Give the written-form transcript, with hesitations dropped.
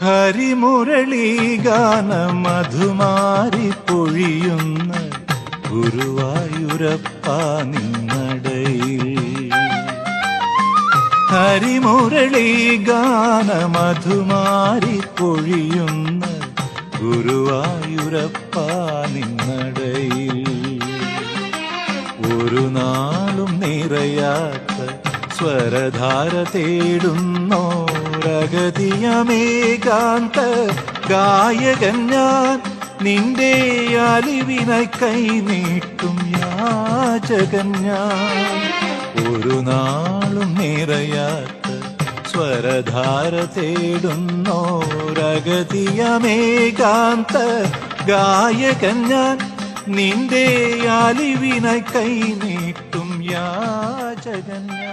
ഹരിമുരളീഗാനം മധുമാരി പൊഴിയുന്ന ഗുരുവായൂരപ്പ നിന്നടയിൽ. ഹരിമുരളീഗാനം മധുമാരി പൊഴിയുന്ന ഗുരുവായൂരപ്പ നിന്നടയിൽ. ഒരു നാളും നിറയാത്ത സ്വരധാര തേടുന്നോരഗതിയമേകാന്ത ഗായകൻ ഞാൻ, നിന്റെ അലിവിനായി കൈനീട്ടും യാചകൻ ഞാൻ. ഒരു നാളും നിറയാത്ത സ്വരധാര തേടുന്നോരഗതിയമേകാന്ത ഗായകൻ ഞാൻ, നിന്റെ അലിവിനായി കൈനീട്ടും യാചകൻ ഞാൻ.